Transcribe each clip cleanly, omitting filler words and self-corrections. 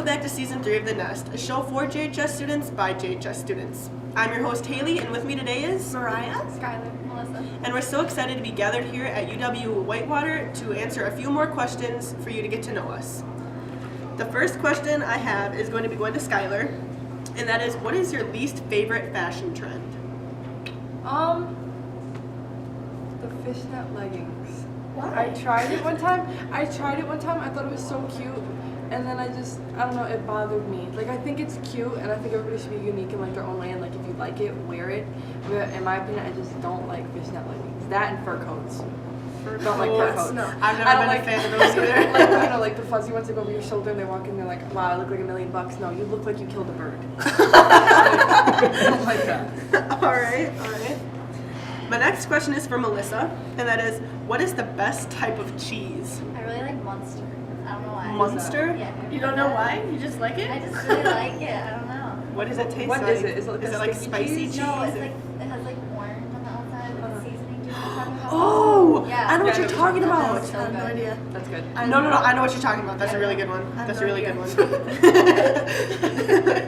Welcome back to Season 3 of The Nest, a show for JHS students by JHS students. I'm your host, Haley, and with me today is Marya, Skylar, Melissa. And we're so excited to be gathered here at UW-Whitewater to answer a few more questions for you to get to know us. The first question I have is going to be going to Skylar, and that is, what is your least favorite fashion trend? The fishnet leggings. Why? I tried it one time. I thought it was so cute. And then I don't know, it bothered me. Like, I think it's cute, and I think everybody should be unique in, like, their own way, and, like, if you like it, wear it. But in my opinion, I just don't like fishnet leggings. That and fur coats. Don't like fur coats. No. I've never been a fan of those either. Like, you know, like the fuzzy ones that go over your shoulder, and they walk in, they're like, wow, I look like $1 million. No, you look like you killed a bird. I don't like that. All right. My next question is for Melissa, and that is, what is the best type of cheese? I really like Munster. I don't know why. Munster? Yeah. You don't know why? You just like it? I just really like it. I don't know. What does it taste What like? is it? Is it like sticky spicy cheese? cheese? No, it's like it has like orange on the outside with seasoning. Do you know what I'm talking about? Oh! Yeah. I know what Yeah, you're talking I about. know. I have no idea. That's good. No, I know what you're talking about. That's a really good one. I have That's no a really idea. good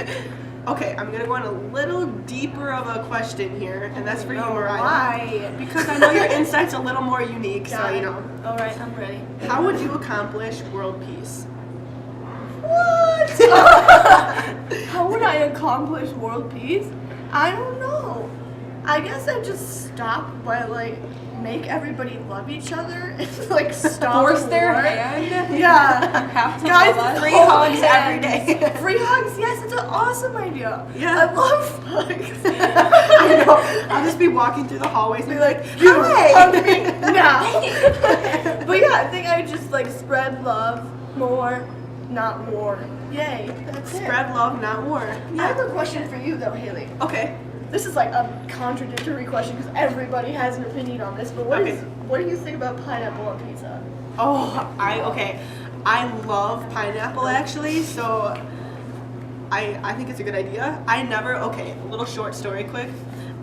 one. Okay, I'm gonna go on a little deeper of a question here, and that's for you, Marya. Why? Because I know your insight's a little more unique, so you know. All right, I'm ready. How would you accomplish world peace? What? How would I accomplish world peace? I don't know. I guess I'd just stop by, like, make everybody love each other and, like, stop Force their war. hand? Yeah. You have to Guys, love us? free hold hugs hands. every day. Free hugs, yes, it's an awesome idea. Yeah. I love hugs. I know. I'll just be walking through the hallways and be like, You hi! hug me now. But yeah, I think I would just, like, spread love more, not war. Yay. That's it. Spread love, not war. I have a question for you, though, Haley. Okay. This is like a contradictory question because everybody has an opinion on this. But what do you think about pineapple on pizza? Oh, I love pineapple actually, so I think it's a good idea. A little short story quick.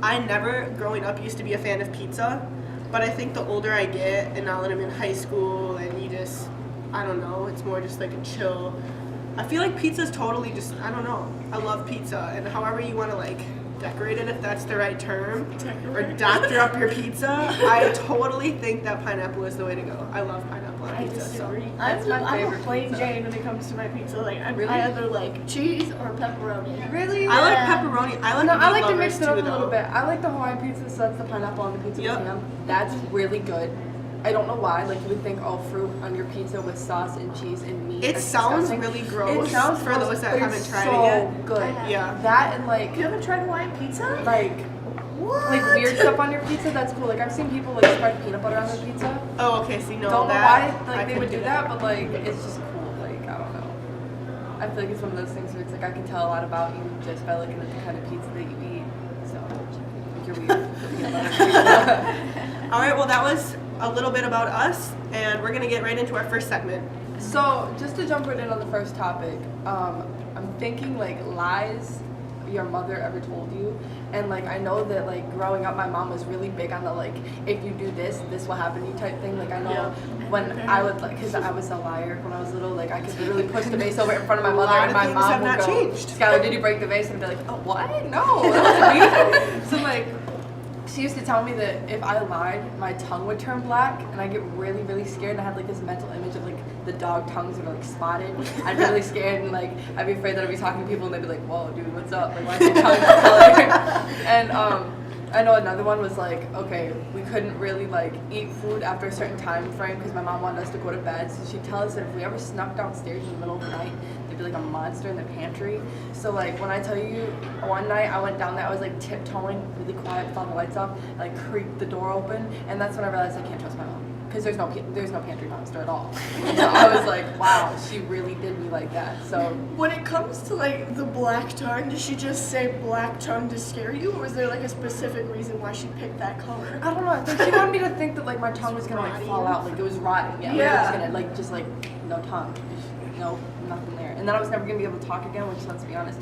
I never, growing up, used to be a fan of pizza, but I think the older I get, and now that I'm in high school, and I don't know, it's more just like a chill. I feel like pizza's totally just, I don't know. I love pizza, and however you want to, like, decorate it, if that's the right term, or doctor up your pizza, I totally think that pineapple is the way to go. I love pineapple on pizza. disagree. That's my I'm a favorite plain pizza. Jane when it comes to my pizza. Like I Really? either like cheese or pepperoni. Really? I like Yeah. pepperoni. I like No, I meat like to lovers mix it up too, a little though. bit. I like the Hawaiian pizza, so that's the pineapple on the pizza Yep. with ham. That's really good. I don't know why. Like, you would think, oh, fruit on your pizza with sauce and cheese and meat. It That's sounds disgusting. really gross It sounds for gross, those that but haven't it's tried so it yet. good. Yeah. That and, like, You haven't tried Hawaiian pizza? What? like weird stuff on your pizza, that's cool. Like, I've seen people, like, spread peanut butter on their pizza. Oh, okay. See, no, Don't know that, why, I like, they couldn't would do that, but, like, it's just cool. Like, I don't know. I feel like it's one of those things where it's like I can tell a lot about you just by looking at the kind of pizza that you eat. So, like, you're weird. Peanut butter pizza. All right. Well, that was a little bit about us, and we're gonna get right into our first segment. So, just to jump right in on the first topic, I'm thinking, like, lies your mother ever told you. And, like, I know that, like, growing up, my mom was really big on the, like, if you do this, this will happen to you type thing. Like, I know Yeah. when I would, like, because I was a liar when I was little, like, I could literally push the vase over in front of my A mother, lot and of my things mom have would not go, changed. Skylar, did you break the vase? And I'd be like, oh, what? No, that wasn't me. So, like, she used to tell me that if I lied, my tongue would turn black, and I get really, really scared. And I had like this mental image of like the dog tongues that are like spotted. I'd be really scared, and like I'd be afraid that I'd be talking to people, and they'd be like, "Whoa, dude, what's up? Like, why's your tongue that color?" And I know another one was like, okay, we couldn't really like eat food after a certain time frame because my mom wanted us to go to bed. So she'd tell us that if we ever snuck downstairs in the middle of the night, there'd be like a monster in the pantry. So like when I tell you, one night I went down there, I was like tiptoeing, really quiet with all the lights off, like creaked the door open, and that's when I realized I can't trust my mom because there's no pantry monster at all. So I was like, wow, she really did me like that. So When it comes to like the black tongue, does she just say black tongue to scare you, or was there like a specific reason why she picked that color? I don't know. I think she wanted me to think that like my tongue was gonna like fall out, like it was rotting. Yeah. Like, it was gonna like just like no tongue, no nothing there. And then I was never gonna be able to talk again. Which, let's be honest,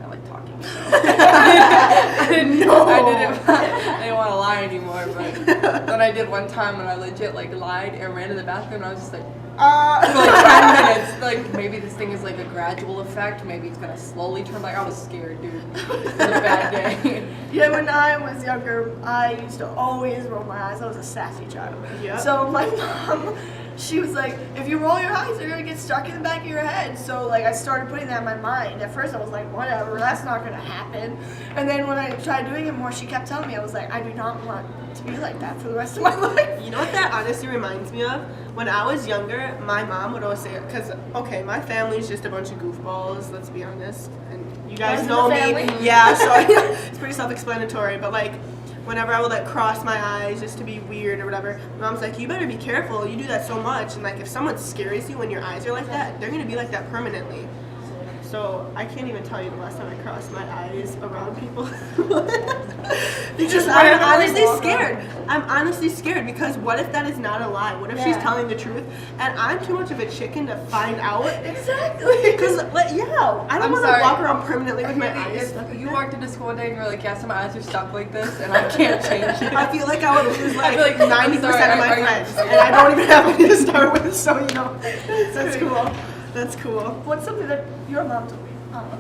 I like talking. So. I didn't want to lie lie anymore, but then I did one time when I legit like lied and ran to the bathroom and I was just like, for like 10 minutes, like maybe this thing is like a gradual effect, maybe it's gonna slowly turn, like I was scared, dude. It was a bad day. Yeah, when I was younger, I used to always roll my eyes. I was a sassy child. Yeah. So my mom, she was like, if you roll your eyes, they're gonna get stuck in the back of your head. So like I started putting that in my mind. At first I was like, whatever, that's not gonna happen. And then when I tried doing it more, she kept telling me, I was like, I do not want to be like that for the rest of my life. You know what that honestly reminds me of? When I was younger, my mom would always say, because, okay, my family's just a bunch of goofballs, let's be honest. And you guys Most know of the me. family. Yeah, so it's pretty self-explanatory. But, like, whenever I would, like, cross my eyes just to be weird or whatever, my mom's like, you better be careful. You do that so much. And, like, if someone scares you when your eyes are like that, they're going to be like that permanently. So I can't even tell you the last time I crossed my eyes around people. Because I'm honestly scared. I'm honestly scared because what if that is not a lie? What if she's telling the truth? And I'm too much of a chicken to find out. Exactly. Because, like, yeah, I don't want to walk around permanently with my eyes stuck If like you that. walked into school one day and you were like, yes, my eyes are stuck like this and I can't change it. I feel like I would lose like, I'd be like, 90% I'm sorry, of my are you- friends. And I don't even have any to start with, so, you know, that's cool. That's cool. What's something that your mom told me?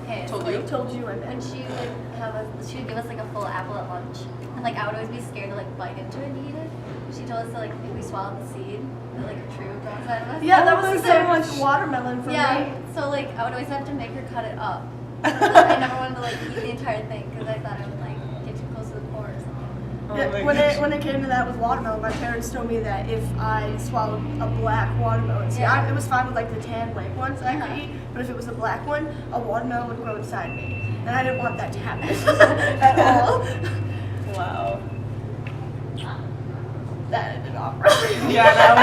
Okay. Told so, you? like, Told you and when she would have us, she would give us like a full apple at lunch, and like I would always be scared to like bite into it and eat it. She told us to like if we swallowed the seed, that like a tree would grow inside of us. Yeah, that Oh was my the same gosh. with watermelon for Yeah. me. So like I would always have to make her cut it up. I never wanted to like eat the entire thing because I thought it would like get too close to the core or something. Oh Yeah, my when gosh. it came to that with watermelon, my parents told me that if I swallowed a black watermelon, it was fine with like the tan white ones I could eat, but if it was a black one, a watermelon would grow inside me, and I didn't want that to happen at all. Wow. That ended off. Yeah, that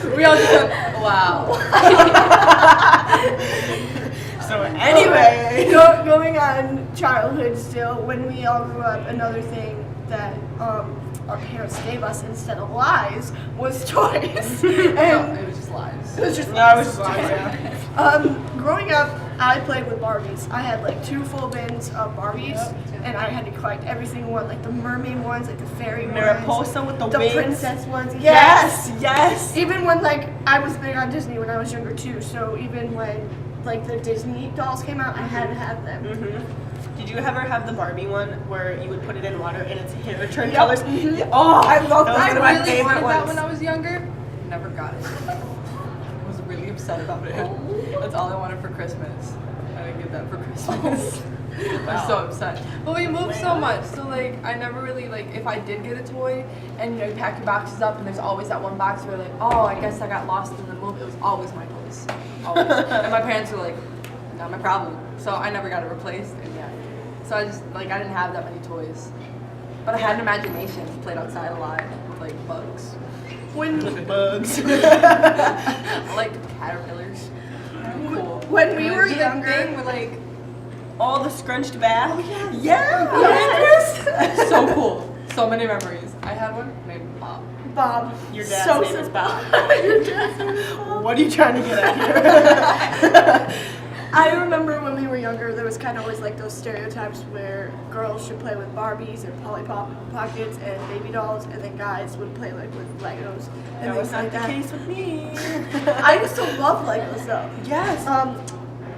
was We all just went, wow. So anyway. Going on childhood still, when we all grew up, another thing that our parents gave us instead of lies was toys. No, And it was just lies. it was just No, I was just lying, yeah. growing up, I played with Barbies. I had like 2 full bins of Barbies, and I had to collect every single one, like the mermaid ones, like the fairy ones, Mariposa with the wings. princess ones. Yes, yes. Even when like I was big on Disney when I was younger too, so even when like the Disney dolls came out, I had to have them. Mm-hmm. Did you ever have the Barbie one where you would put it in water and its hair turned Yep. colors? Mhm. Yeah. Oh, I love that. I Was one of my really favorite wanted that ones. when I was younger. Never got it. I was really upset about it. That's all I wanted for Christmas. I didn't get that for Christmas. I was so upset. But we moved so much, so like I never really like if I did get a toy and you know you pack your boxes up and there's always that one box where like, oh, I guess I got lost in the move. It was always my toys. Always. And my parents were like, not my problem. So I never got it replaced and yeah. So I just like I didn't have that many toys. But I had an imagination, played outside a lot with like bugs. When Bugs. I liked caterpillars. Cool. when we And were the younger, thing with like All the scrunched back. Oh, yes. Yeah. Yes. so cool. So many memories. I had one named Bob. Bob. Your dad's so name is Bob. Your dad's name is Bob. What are you trying to get at here? I remember when we were younger, there was kind of always like those stereotypes where girls should play with Barbies or Polly Pockets and baby dolls, and then guys would play like with Legos and That was things like not the that. case with me. I used to love Legos though. Yes.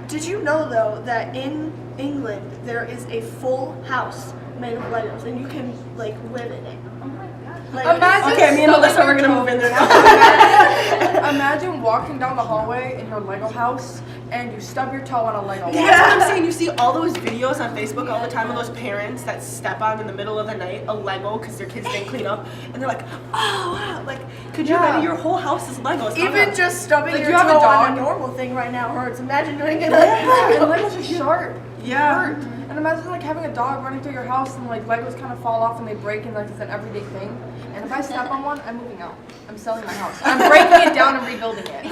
Did you know though that in England there is a full house made of Legos and you can like live in it? Oh my gosh. Like, Imagine Okay, me and stumbling Melissa, we're into- gonna move in there now. Imagine walking down the hallway in your Lego house and you stub your toe on a Lego wall. That's what I'm saying. You see all those videos on Facebook all the time of those parents that step on in the middle of the night a Lego because their kids didn't clean up, and they're like, "Oh wow!" Like, could you Yeah. imagine your whole house is Legos? even just stubbing Like, your you have a toe on dog? a normal thing right now hurts. Imagine doing it. Yeah, and Legos are sharp. Yeah. Hurt. And imagine like having a dog running through your house and like Legos kind of fall off and they break and like it's an everyday thing. And if I step on one, I'm moving out. I'm selling my house. I'm breaking it down and rebuilding it.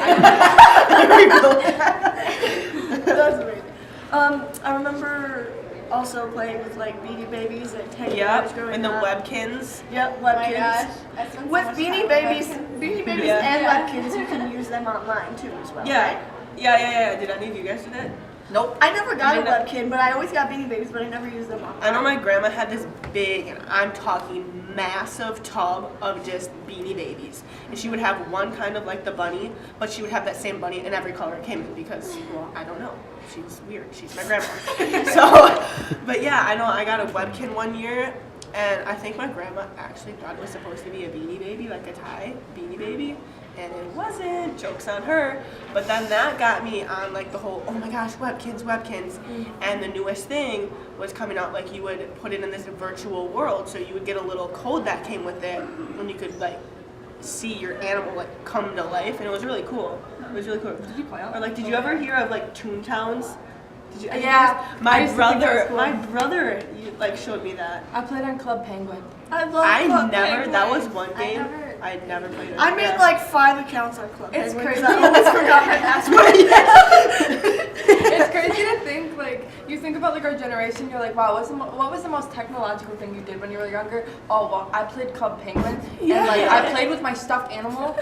That's amazing. I remember also playing with like Beanie Babies and Teddy Bears Yep. growing And the up. Webkins. Yep, Oh my Webkins. gosh. I spent so With much Beanie time Babies, with Beanie Babies Yeah. and Yeah. Webkins, you can use them online too as well. Yeah. Right? Yeah. Did any of you guys do that? Nope. I never got a You didn't- webkin, but I always got Beanie Babies, but I never used them. I know my grandma had this big, and I'm talking massive tub of just Beanie Babies. And she would have one kind of like the bunny, but she would have that same bunny in every color it came in because, well, I don't know. She's weird. She's my grandma. So, but yeah, I know I got a webkin one year, and I think my grandma actually thought it was supposed to be a Beanie Baby, like a Thai Beanie Baby. And it wasn't, jokes on her. But then that got me on like the whole, oh my gosh, webkins. And the newest thing was coming out, like you would put it in this virtual world, so you would get a little code that came with it, and you could like see your animal like come to life, and it was really cool. It was really cool. Did you play on? Or like, did you ever hear of like Toontowns? Did you? Yeah. I My used to think that was brother, cool. my brother, like showed me that. I played on Club Penguin. I love I Club never. That was Penguin. one game. I never played it. I made like 5 accounts on Club It's Penguin 'cause crazy. I always forgot my password. It's crazy to think, like, you think about like our generation, you're like, wow, what was the most technological thing you did when you were younger? Oh, well, I played Club Penguin, and like I played with my stuffed animal,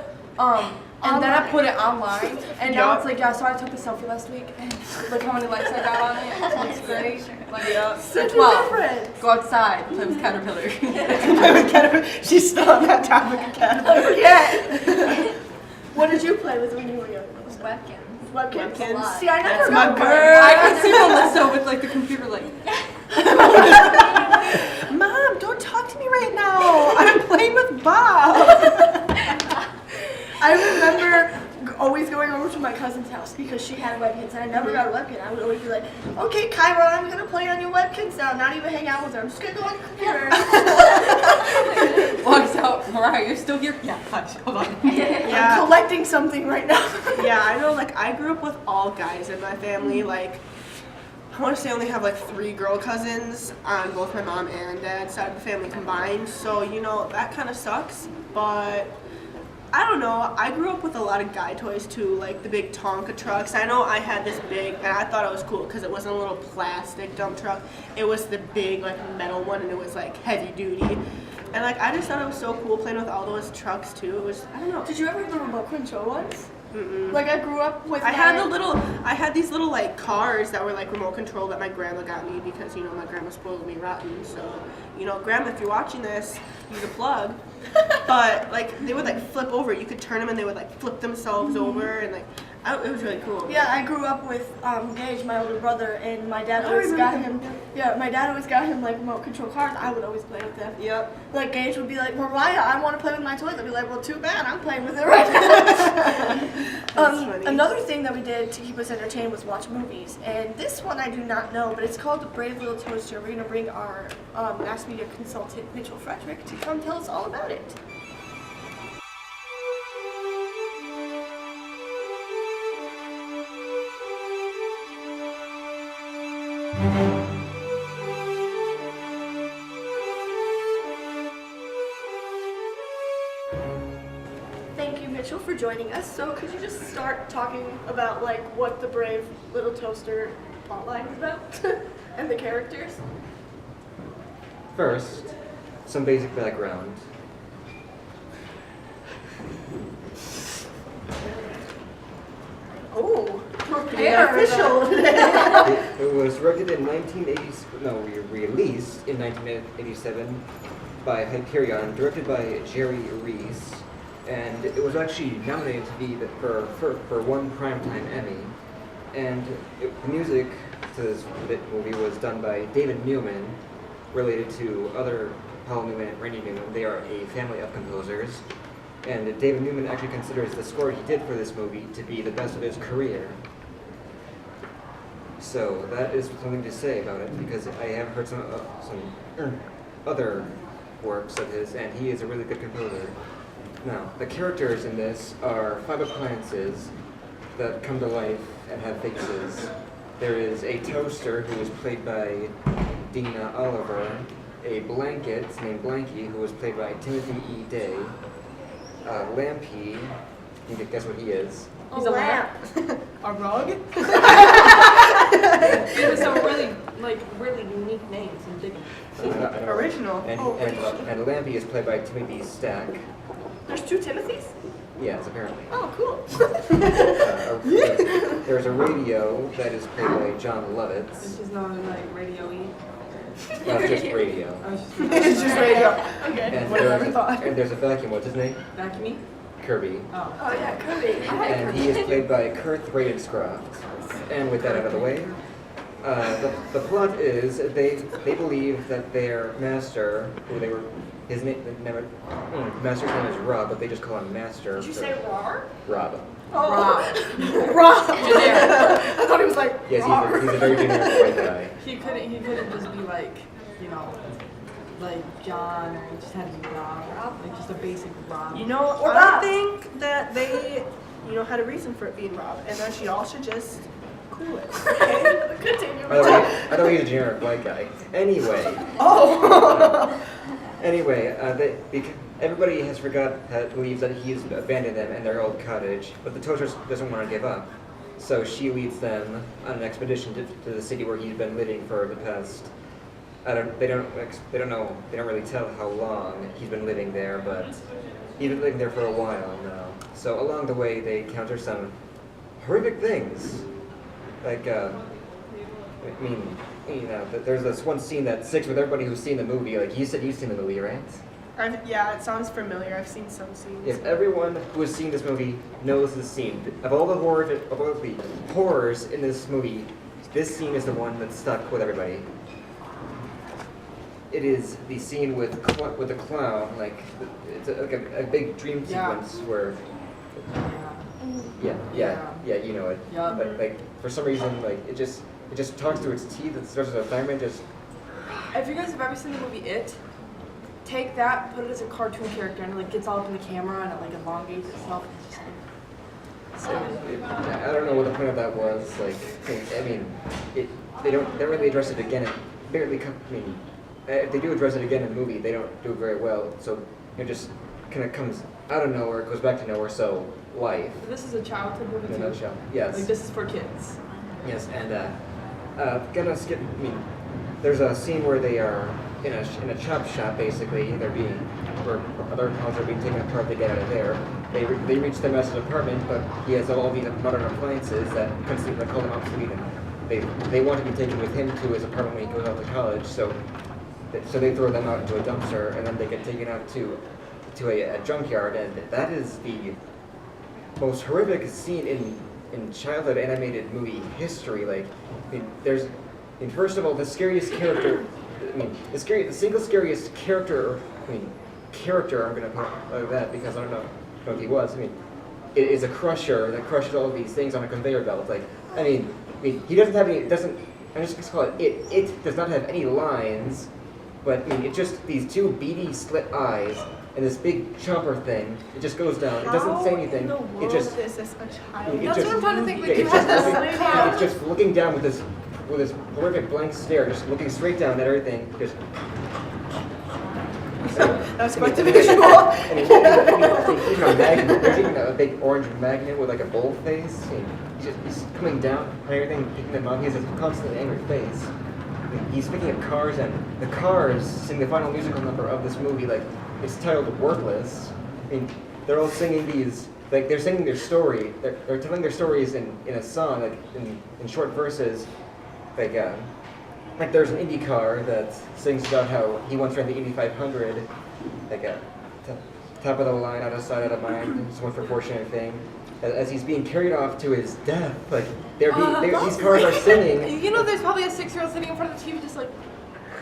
and then I put it online, and now it's like, yeah, so I took the selfie last week, and look how many likes I got on it. It's great. Like, Such a 12. difference. Go outside, play with Caterpillar. She's still on that topic of Caterpillar. Yeah. What did you play with when you were younger? Webkins. Webkins. Webkins. See, I never That's got my one. girl. I can see Melissa with like the computer like, Mom, don't talk to me right now. I'm playing with Bob. I remember always going over to my cousin's house because she had webkins and I never got a webkin. I would always be like, okay, Kyra, I'm gonna play on your webkins now, not even hang out with her. I'm just gonna go on the computer. walks out, Mariah, you're still here? Yeah, hush, hold on. I'm Yeah, collecting something right now. yeah. I know. Like, I grew up with all guys in my family. Like, I want to say I only have like 3 girl cousins on both my mom and dad's side of the family combined. So you know that kind of sucks. But I don't know. I grew up with a lot of guy toys too, like the big Tonka trucks. I know I had this big, and I thought it was cool because it wasn't a little plastic dump truck. It was the big like metal one, and it was like heavy duty. And like I just thought it was so cool playing with all those trucks too. It was, I don't know. Did you ever have the remote control ones? Mm-mm. Like I grew up with. I had these little like cars that were like remote control that my grandma got me because you know my grandma spoiled me rotten. So you know, grandma, if you're watching this, use a plug. But like they would like flip over. You could turn them and they would like flip themselves over and like it was really cool. Yeah, I grew up with Gage, my older brother, and my dad I always got remember him. Yeah, my dad always got him like remote control cars. I would always play with them. Yep. Like Gage would be like, Mariah, I want to play with my toys. I'd be like, well, too bad, I'm playing with it right now. That's funny. Another thing that we did to keep us entertained was watch movies, and this one I do not know, but it's called The Brave Little Toaster. We're gonna bring our mass media consultant Mitchell Frederick to come tell us all about it. Thank you, Mitchell, for joining us. So could you just start talking about like what the Brave Little Toaster plotline is about and the characters? First, some basic background. Oh, Prepare official. It was directed in 1980. No, released in 1987 by Hyperion, directed by Jerry Reese, and it was actually nominated to be for one Primetime Emmy. And the music to this movie was done by David Newman, related to other Paul Newman and Randy Newman. They are a family of composers. And David Newman actually considers the score he did for this movie to be the best of his career. So that is something to say about it, because I have heard some other works of his, and he is a really good composer. Now, the characters in this are 5 appliances that come to life and have faces. There is a toaster, who is played by Dina Oliver, a blanket named Blanky, who was played by Timothy E. Day, Lampy, you can guess what he is. He's a lamp. A rug? It was some really unique names and big. I don't know. Original. And Lampy is played by Timothy Stack. There's 2 Timothys? Yes, apparently. Oh, cool. There's a radio that is played by John It's Lovitz. just known like radio-y. That's just radio. I was just It's just radio. Okay. And Whatever there's, thought. and there's a vacuum. What's his name? Vacuumy? Kirby. Oh. Oh, yeah, Kirby. And he is played by Kurt Ravenscroft. And with that out of the way, the plot is they believe that their master, who they were, his name, master's name is Rob, but they just call him Master. Did you say Rar? Rob. Oh. Rob. Rob. Generic. I thought he was like, Yes, Rar. he's a very generic white guy. He couldn't just be like, you know, like John, or just had to be Rob. Like just a basic Rob. You know, Or I Rob. think that they, had a reason for it being Rob, and that y'all should just cool it. Okay? Continue. By the way, I thought he was a generic white guy. Anyway. Oh. Anyway, everybody has believes that he's abandoned them in their old cottage, but the toaster doesn't want to give up. So she leads them on an expedition to the city where he's been living for the past. They don't really tell how long he's been living there, but he's been living there for a while now. So along the way, they encounter some horrific things, like there's this one scene that sticks with everybody who's seen the movie. Like you said, you've seen the movie, right? Yeah, it sounds familiar. I've seen some scenes. If everyone who has seen this movie knows this scene, of all the horrors in this movie, this scene is the one that's stuck with everybody. It is the scene with the clown, like it's like a big dream sequence where. Yeah, you know it. Yeah. But like for some reason, like it just talks through its teeth. It starts with a diamond. Just If you guys have ever seen the movie It, take that, put it as a cartoon character, and it like gets all up in the camera and it like elongates itself. It's just like, I don't know what the point of that was. Like I mean, they don't really address it again. It barely if they do address it again in the movie, they don't do it very well. So it just kind of comes out of nowhere, goes back to nowhere. So life. this is a childhood movie In a too. nutshell. Yes. Like this is for kids. Yes, and gonna skip. There's a scene where they are in a chop shop. Basically, where other cars are being taken apart to get out of there. They reach their master's apartment, but he has all these modern appliances that constantly call them obsolete. And they want to be taken with him to his apartment when he goes off to college. So they throw them out into a dumpster, and then they get taken out to a junkyard, and that is the most horrific scene in childhood animated movie history. Like, first of all, the scariest character. The single scariest character. Character. I'm gonna put like that because I don't know what he was. It is a crusher that crushes all of these things on a conveyor belt. Like, he doesn't have any. I'm just gonna call it. It does not have any lines, but it's just these two beady slit eyes. And this big chomper thing, it just goes down. It doesn't say anything. How in the world is this a child? That's what I'm trying to think. Like, you it's have just this looking, car. it's just looking down with this horrific blank stare, just looking straight down at everything. Just. That's quite the visual. And he's a magnet. They're taking a big orange magnet with like a bold face. He's coming down on everything, picking them up. He has a constantly angry face. He's picking up cars, and the cars sing the final musical number of this movie. Like, it's titled "Worthless." They're all singing these. Like, they're singing their story. They're telling their stories in a song, like in short verses. Like there's an Indy car that sings about how he once ran the Indy 500, like top of the line, out of sight, out of mind. It's one proportionate thing. As he's being carried off to his death, like these cars are singing. You know, there's probably a 6-year-old sitting in front of the TV just like,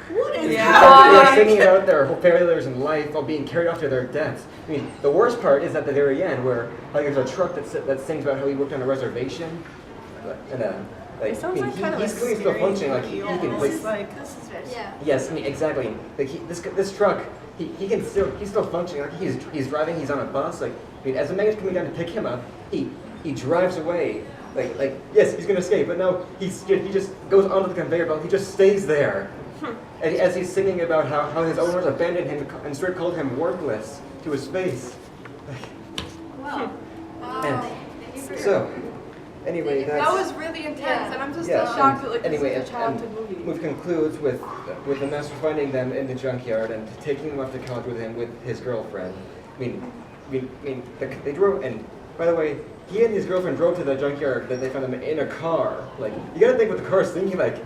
What is They're singing about their failures in life while being carried off to their deaths. The worst part is at the very end, where like there's a truck that sings about how he worked on a reservation, and It sounds like kind of he's a still scary functioning. Like he movie can. almost. Like, This is very Yeah. yes, exactly. Like this truck, he's still functioning. Like he's driving. He's on a bus. Like as the man is coming down to pick him up, he drives away. Like yes, he's gonna escape, but no, he just goes onto the conveyor belt. He just stays there. And as he's singing about how his owners abandoned him and straight called him worthless to his face. Wow. And so, anyway, that that's. was really intense, Yeah. and I'm just Yeah, shocked that like anyway, this is a childhood movie. movie concludes with the master finding them in the junkyard and taking them off to college with him with his girlfriend. they drove, and by the way, he and his girlfriend drove to the junkyard that they found them in a car. Like, you gotta think what the car's thinking, like,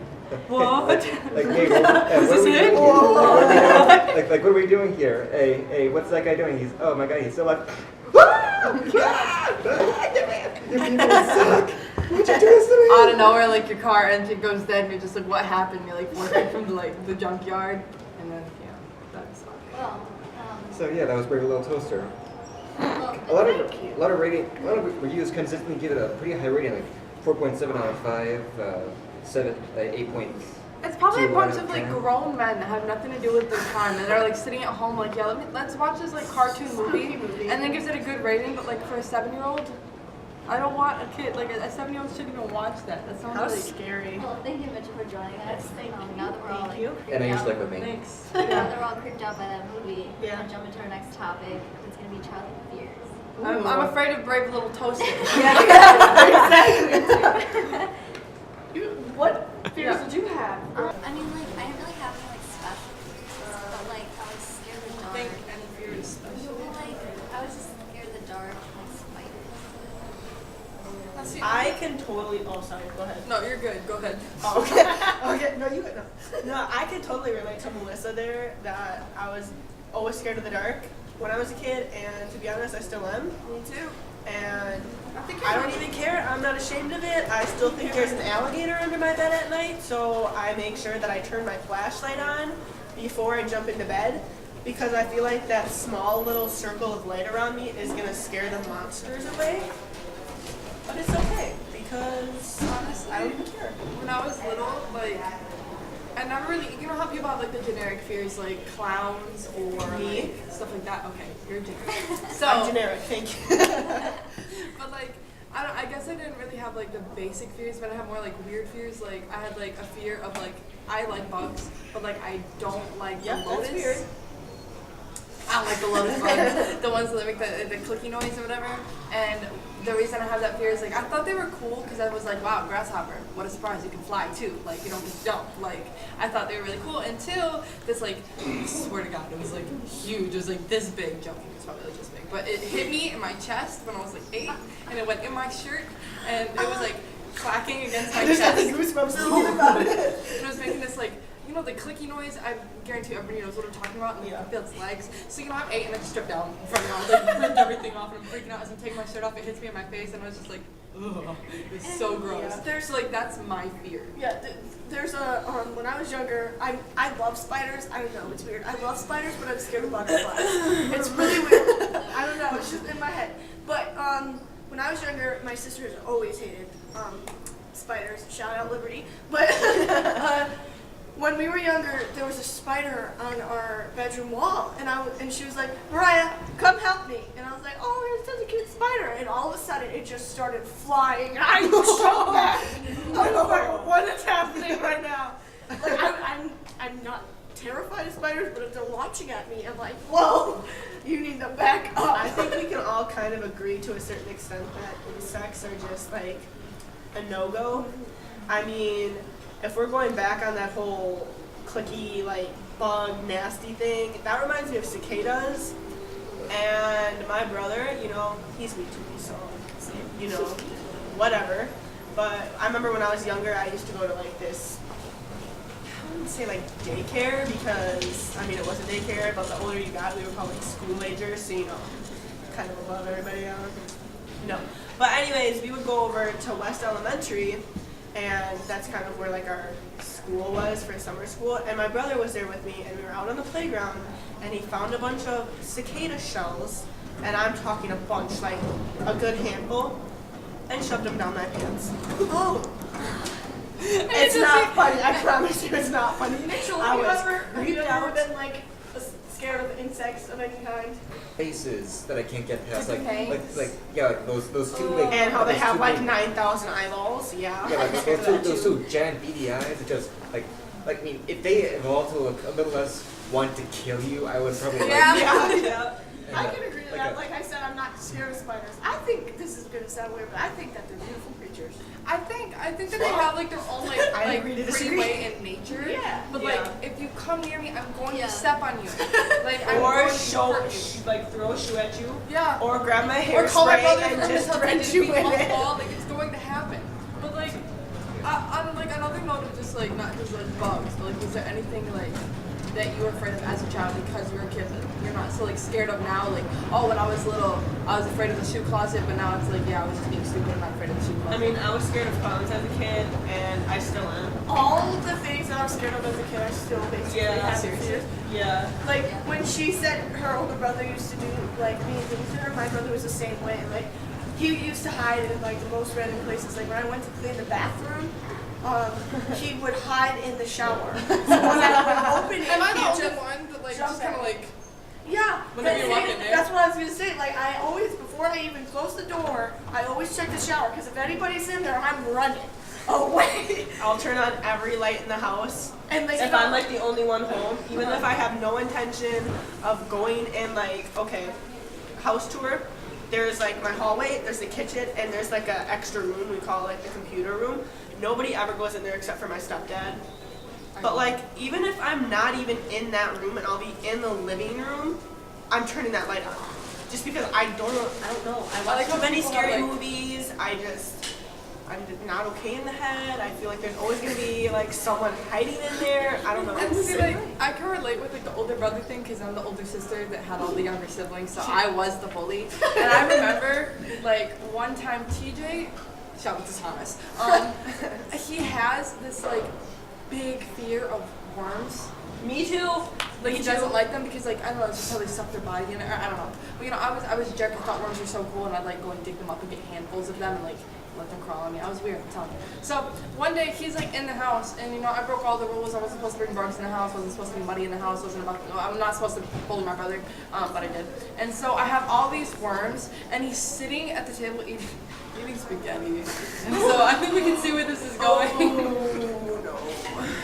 What? hey, what are we doing here? Like, what are we doing here? Hey, what's that guy doing? Oh my god, he's still alive. You people suck. What'd you do this to me? Out of nowhere, like your car engine goes dead, and you're just like, what happened? You're like walking from the junkyard, and then that's all. Well, So yeah, that was Brave Little Toaster. well, A lot of reviews consistently give it a pretty high rating, like 4.7 out of 5, 8 points. It's probably a 2 bunch out of like 10. grown men that have nothing to do with their time, and they're like sitting at home like, yeah, let's watch this like cartoon movie, and then gives it a good rating. But like for a 7-year-old, I don't want a kid like a 7-year-old shouldn't even watch that. That sounds How like scary. well, thank you, Mitchell, for joining us. Now that we're all like, you. creeped And I used out- to like with me. thanks. Now that we're all creeped out by that movie, we're Yeah. gonna jump into our next topic. It's gonna be childhood fears. I'm afraid of Brave Little Toaster. What fears did you have? I mean, like, I didn't really have any, like, special fears, but, like, I was scared of the I dark. think any fear is special. Well, like, I was just scared of the dark, like, spiders. I can totally. Oh, sorry. Go ahead. No, you're good. Go ahead. Oh, okay. Okay. No, you could. No, I can totally relate to Melissa there. That I was always scared of the dark when I was a kid, and to be honest, I still am. Me too. And I don't even care. I'm not ashamed of it. I still think there's an alligator under my bed at night, so I make sure that I turn my flashlight on before I jump into bed, because I feel like that small little circle of light around me is gonna scare the monsters away. But it's okay, because Honestly, I don't even care. when I was little, like, I never really, you know how people have like the generic fears like clowns or Me? like, stuff like that? Okay, you're generic. So, I'm generic, thank you. but like, I guess I didn't really have like the basic fears, but I have more like weird fears. Like, I had like a fear of like, I like bugs, but like I don't like Yeah, the lotus. that's weird. I don't like the lotus bugs, the ones that make the clicky noise or whatever. And the reason I have that fear is like I thought they were cool because I was like, wow, grasshopper, what a surprise, you can fly too. Like you don't just jump. Like I thought they were really cool until this like, I swear to God, it was like huge. It was like this big. Joking, it's probably like this big, but it hit me in my chest when I was like 8, and it went in my shirt, and it was like clacking against my I just got the chest. goosebumps thinking about it. It was making this like, you know, the clicky noise. I guarantee everybody knows what I'm talking about. And Yeah. I feel its legs. So you know, I'm 8 and I just stripped down in front of me. I was like ripped everything off and I'm freaking out as I'm taking my shirt off. It hits me in my face and I was just like, ugh. It was so gross. Yeah. So like that's my fear. Yeah, there's a when I was younger, I love spiders. I don't know, it's weird. I love spiders, but I'm scared of butterflies. It's really weird. I don't know, it's just in my head. But when I was younger, my sisters always hated spiders. Shout out Liberty. But when we were younger, there was a spider on our bedroom wall, and she was like, Mariah, come help me. And I was like, oh, it's such a cute spider. And all of a sudden, it just started flying. And I was so mad. I was like, what is happening right now? Like, I'm not terrified of spiders, but if they're launching at me, I'm like, whoa, you need to back up. I think we can all kind of agree to a certain extent that insects are just like a no-go. I mean, if we're going back on that whole clicky, like, bug, nasty thing, that reminds me of cicadas. And my brother, you know, he's sweet to me, so, you know, whatever. But I remember when I was younger, I used to go to, like, this, I wouldn't say, like, daycare, because, I mean, it wasn't daycare, but the older you got, we were probably school-agers, so, you know, kind of above everybody else. No. But anyways, we would go over to West Elementary, and that's kind of where like our school was for summer school. And my brother was there with me, and we were out on the playground, and he found a bunch of cicada shells, and I'm talking a bunch, like a good handful, and shoved them down my pants. Oh. It's not funny. I promise you, it's not funny. Mitchell, I have you was ever creeped out. been like scared of insects of any kind? Faces that I can't get past, like Fangs? yeah, like those two big. And how they those have two like big- 9,000 eyeballs. Yeah. Yeah, like those two giant beady eyes. It just like I mean, if they evolved to look a little less want to kill you, I would probably Yeah. Yeah. and, I can agree to that. a- Like I said, I'm not scared of spiders. I think this is gonna sound weird, but I think that they're beautiful creatures. I think that they have like their own like I like agree to pretty disagree. way in nature. Yeah. But Yeah. like if if you come near me, I'm going Yeah. to step on you. Like, I'm Or going to hurt you. like throw a shoe at you. Yeah. Or grab my Or call my hairspray brother and and just just drench you in it. like it's going to happen. But like, on like another note of just like not just like bugs, but like, was there anything like that you were afraid of as a child because you were a kid that you're not so like scared of now? Like, oh, when I was little, I was afraid of the shoe closet, but now it's like, yeah, I was just being stupid. I'm not afraid of the shoe closet. I mean, I was scared of clowns as a kid, and I still am. All of the things that I was scared of as a kid, I still basically have seriously. fears. Yeah. Like when she said her older brother used to do like mean things to her, my brother was the same way. Like he used to hide in like the most random places. Like when I went to clean the bathroom, he would hide in the shower. So when I would open it, Am I the he'd only just one that like jump just kind of at like? yeah. Whenever but you walk see, in there? that's what I was gonna say. Like I always, before I even close the door, I always check the shower because if anybody's in there, I'm running away. I'll turn on every light in the house. And like If I'm like the only one home, even if I have no intention of going in, like, okay, house tour, there's like my hallway, there's the kitchen, and there's like an extra room, we call it the computer room. Nobody ever goes in there except for my stepdad. But like, even if I'm not even in that room and I'll be in the living room, I'm turning that light on. Just because I don't know. I watch like too how many people scary have, like- movies. I'm just not okay in the head. I feel like there's always gonna be like someone hiding in there. I don't know. And see, like, I can relate with like the older brother thing because I'm the older sister that had all the younger siblings, so I was the bully. And I remember like one time TJ, shout out to Thomas, he has this like big fear of worms. Me too. Like he doesn't like them because like I don't know, it's just how they suck their body in it. Or, I don't know. But you know, I was a jerk. I thought worms were so cool, and I'd like go and dig them up and get handfuls of them and like let them crawl on me. I was weird, I'm telling you. So one day he's like in the house, and you know I broke all the rules. I wasn't supposed to bring bugs in the house. Wasn't supposed to be muddy in the house. I'm not supposed to bully my brother, but I did. And so I have all these worms, and he's sitting at the table eating spaghetti. And so I think we can see where this is going. Oh no.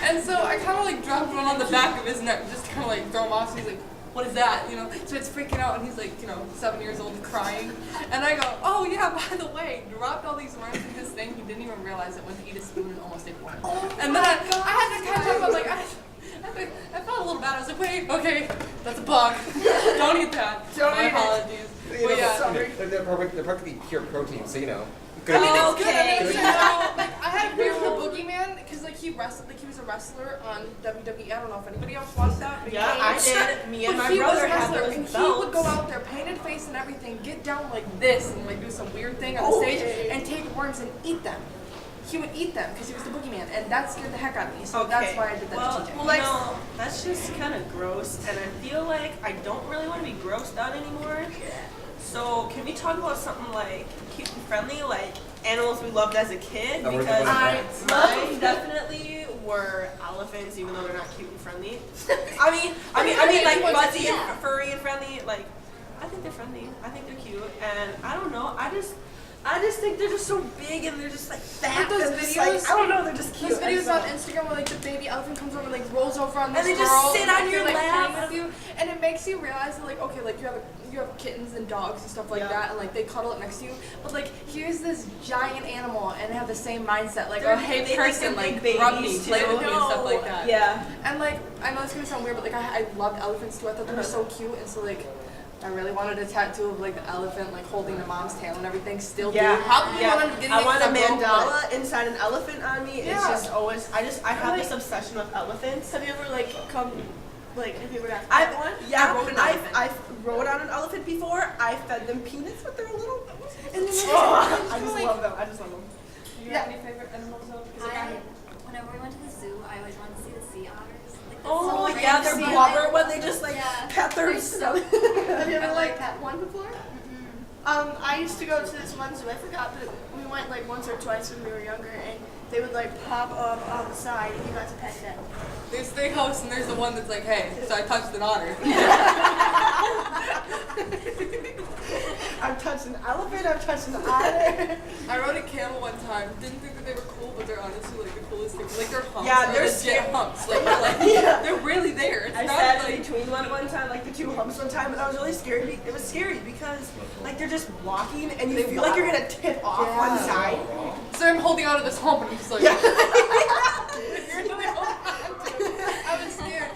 And so I kind of like dropped one on the back of his neck, just to kind of like throw him off. So he's like, "What is that?" You know. So it's freaking out, and he's like, 7 years old, crying. And I go, "Oh yeah, by the way, dropped all these worms in his thing. He didn't even realize it. Went to eat a spoon and almost ate one." And then I had to catch up. I'm like, I felt a little bad. I was like, "Wait, okay, that's a bug. Don't eat that." My apologies. But yeah. They're perfectly pure protein, so you know. I mean, it's good. Okay. I mean, you know, like, I had beef with the boogeyman because like he wrestled, like he was a wrestler on WWE. I don't know if anybody else watched that. But Yeah, I did. Me and But my he brother was a had wrestler, those and he belts. would go out there, painted face and everything, get down like this, and like do some weird thing on the stage, and take worms and eat them. He would eat them because he was the boogeyman, and that scared the heck out of me. So that's why I did that Well, to TJ. well, like, that's just kind of gross, and I feel like I don't really want to be grossed out anymore. So, can we talk about something like cute and friendly, like animals we loved as a kid? Oh, we're Because talking about mine definitely were elephants, even though they're not cute and friendly. I mean, like fuzzy and furry and friendly. Like, I think they're friendly. I think they're cute, and I don't know. I just think they're just so big and they're just like fat. Like those and just, videos- like, I don't know. They're just cute. Those videos on Instagram where like the baby elephant comes over, like rolls over on this And they just girl, sit and, on like, your they're, like, lap. playing with you, and it makes you realize that like okay, like you have kittens and dogs and stuff like that, and like they cuddle up next to you, but like here's this giant animal and they have the same mindset, like They're- oh hey they person, think like they're rub me, babies, play too. with me and stuff like that. Yeah. And like I know it's gonna sound weird, but like I loved elephants too. I thought they were so cute, and so like. I really wanted a tattoo of like the elephant like holding the mom's tail and everything. Still do. Probably yeah. wanted to get I it want a from Rome, but- mandala inside an elephant on me. It's Yeah. just always. I have this obsession with elephants. Have you ever have you ever got I one? Yeah, I rode an elephant. I've rode on an elephant before. I fed them peanuts with their little. And then I just love them. I just love them. Do you have any favorite animals though? Because like Whenever we went to the zoo, I always wanted to see the sea otters. Like, that's Oh so yeah, random. their See, blubber like- when they just like Yeah. pet their. They're so- Have you ever like pet one before? Mm-mm. I used to go to this one zoo. I forgot, but we went like once or twice when we were younger, and they would like pop up on the side, and you got to pet them. there's three hosts and there's the one that's like, hey, so I touched an otter. I've touched an elephant. I've touched an otter. I rode a camel one time. Didn't think that they were cool, but they're honestly like the coolest things. Like their humps. Yeah, are they're legit scary. humps. Like they're like Yeah. they're really there. It's I not sat like between one time, like the two humps one time, and I was really scared. It was scary because like they're just walking, and you feel like you're gonna tip off one side. so I'm holding on to this hump and I'm just like Yeah. you're really holding on to it. I was scared.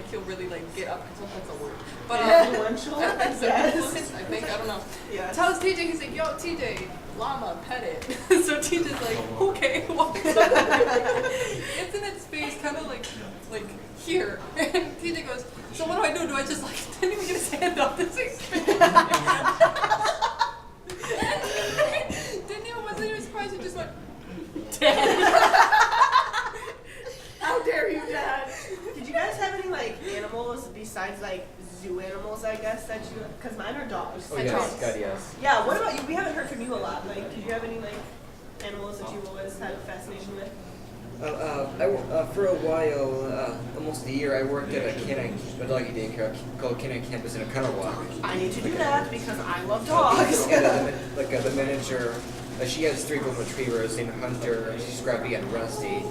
like he'll really like get up. I don't know if that's a word, but Influential? that's Yes. influence, I think, I don't know. Yes. Tells TJ, he's like, yo, TJ, llama, pet it. So TJ's like, okay, walks up. It's in its face, kind of like here. And TJ goes, so what do I do? Do I just like, didn't even get his hand up to say spit? Didn't even, wasn't even surprised, he just went, How dare you, Dad? Did you guys have any like animals besides like zoo animals? I guess that you, because mine are dogs. Oh yes, God yes. Yeah. What about you? We haven't heard from you a lot. Like, did you have any like animals that you've always had a fascination with? For a while, almost a year, I worked at a doggy daycare called Canine Campus in Oconomowoc. I need to do that because I love dogs. The manager, she has 3 golden retrievers named Hunter, Scrappy, and Rusty.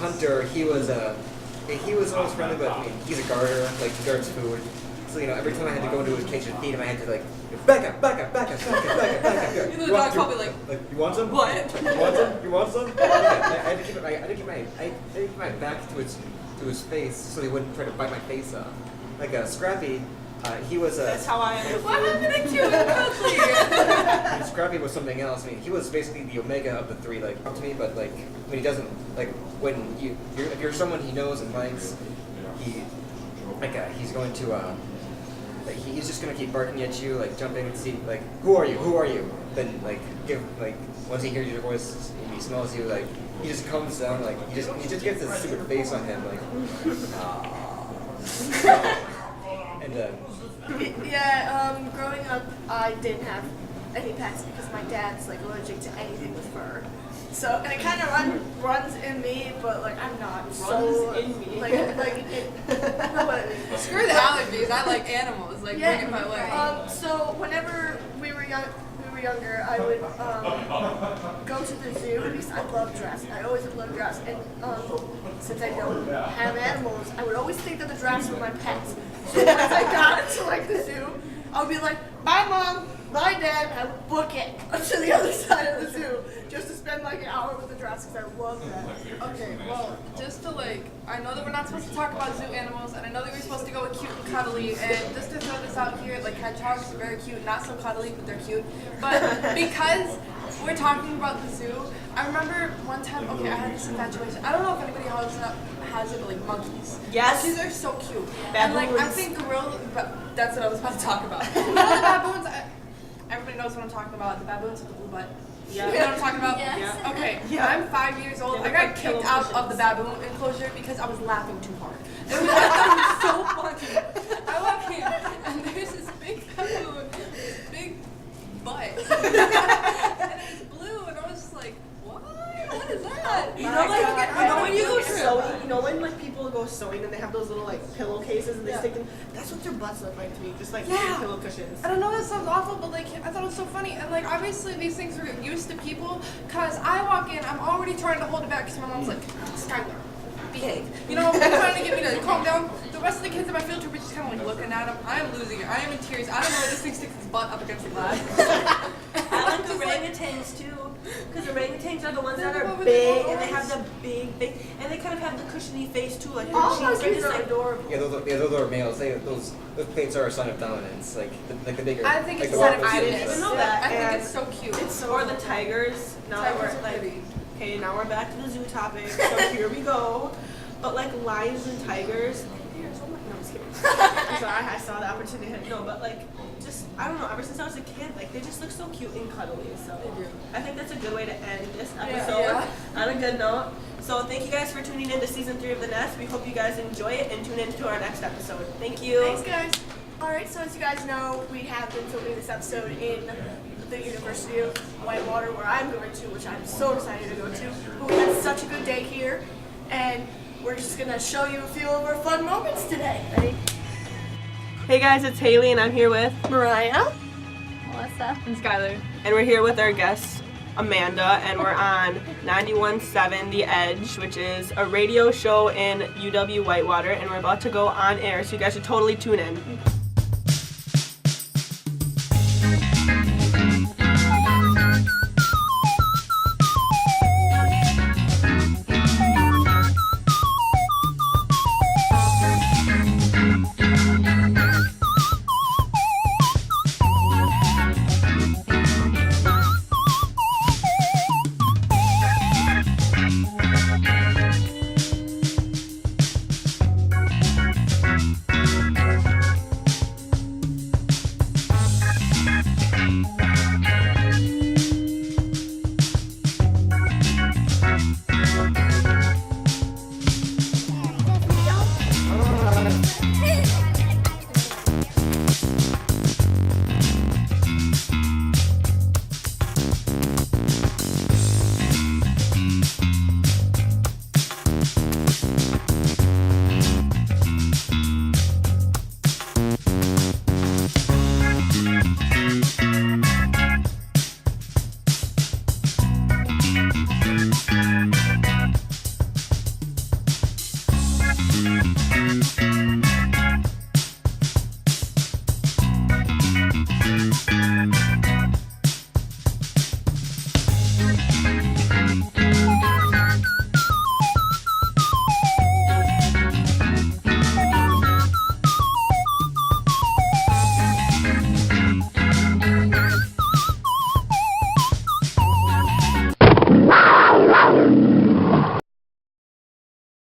Hunter, he was always friendly, but I mean, he's a guarder, like he guards food. So every time I had to go into his cage to feed him, I had to like back up. the dog's probably like, you want some? what? You want some? I had to keep my back to his face so he wouldn't try to bite my face off. Like Scrappy, he was a. That's how I am. with What food. happened to cute and cuddly? Scrappy was something else. I mean, he was basically the omega of the 3. Like up to me, but like when he doesn't, like when if you're someone he knows and likes, he's going to he's just gonna keep barking at you, like jumping and see like who are you? Then like once he hears your voice, and he smells you, like he just comes down, like he just gets this stupid face on him, like. And Growing up, I didn't have any pets because my dad's like allergic to anything with fur. So, and it kind of runs in me, but like I'm not so in me. like it, you know what I mean. Screw the allergies. I like animals. Like bring it my way. So whenever we were younger, I would go to the zoo because I love giraffes. I always have loved giraffes, and since I don't have animals, I would always think that the giraffes were my pets. So once I got to like the zoo, I would be like, bye mom, bye dad, and I would book it to the other side of the zoo just to spend like an hour with the giraffes because I love that. Okay, well, just to like, I know that we're not supposed to talk about zoo animals, and I know that we're supposed to go with cute and cuddly, and just to throw this out here, like hedgehogs are very cute, not so cuddly, but they're cute. But because we're talking about the zoo, I remember one time, I had this infatuation. I don't know if anybody has it, but like monkeys. Yes. Monkeys are so cute. Baboons. And like, I think that's what I was about to talk about. You know the baboons, everybody knows what I'm talking about, the baboons with the blue butt. Yeah. You know what I'm talking about? Yes. Okay. Yeah. I'm 5 years old. They I look got like kicked pillow out of the cushions. baboon enclosure because I was laughing too hard. I thought it was so funny. I walk in and there's this big baboon, this big butt, and it was blue, and I was just like, what? What is that? You know, like, when you go trip. sewing, when like people go sewing and they have those little like pillowcases and they Yeah. stick them, that's what their butts look like to me, just like Yeah. pillow cushions. I don't know, that sounds awful, but like, I thought it was so funny. And like, obviously these things are used to people, cause I walk in, I'm already trying to hold it back, cause my mom's like, Skylar, behave. You know, trying to get me to calm down. The rest of the kids at my field trip are just kind of like looking at him. I am losing it. I am in tears. I don't know where this thing sticks its butt up against the glass. I like orangutans too, because orangutans are the ones that are big and they have the big face, and they kind of have the cushiony face too, like their All cheeks are monkeys just are like adorable. Yeah, those are males. Those plates are a sign of dominance. Like the bigger. I think it's like a sign of the- I didn't cuteness. even know that, I think and it's so cute. It's so or the tigers. Now that Tigers we're are like, pretty. okay, now we're back to the zoo topic. So here we go. But like lions and tigers. No, I'm just kidding. I'm sorry, I saw the opportunity. No, but like, just I don't know. Ever since I was a kid, like they just look so cute and cuddly. So They do. I think that's a good way to end this Yeah, episode yeah. on a good note. So thank you guys for tuning in to season 3 of The Nest. We hope you guys enjoy it and tune in to our next episode. Thank you. Thanks, guys. Alright, so as you guys know, we have been filming this episode in the University of Whitewater, where I'm going to, which I'm so excited to go to. But we had such a good day here, and we're just going to show you a few of our fun moments today. Ready? Hey guys, it's Haley and I'm here with Mariah. Melissa. And Skylar. and we're here with our guest Amanda, and we're on 91.7 The Edge, which is a radio show in UW-Whitewater, and we're about to go on air, so you guys should totally tune in.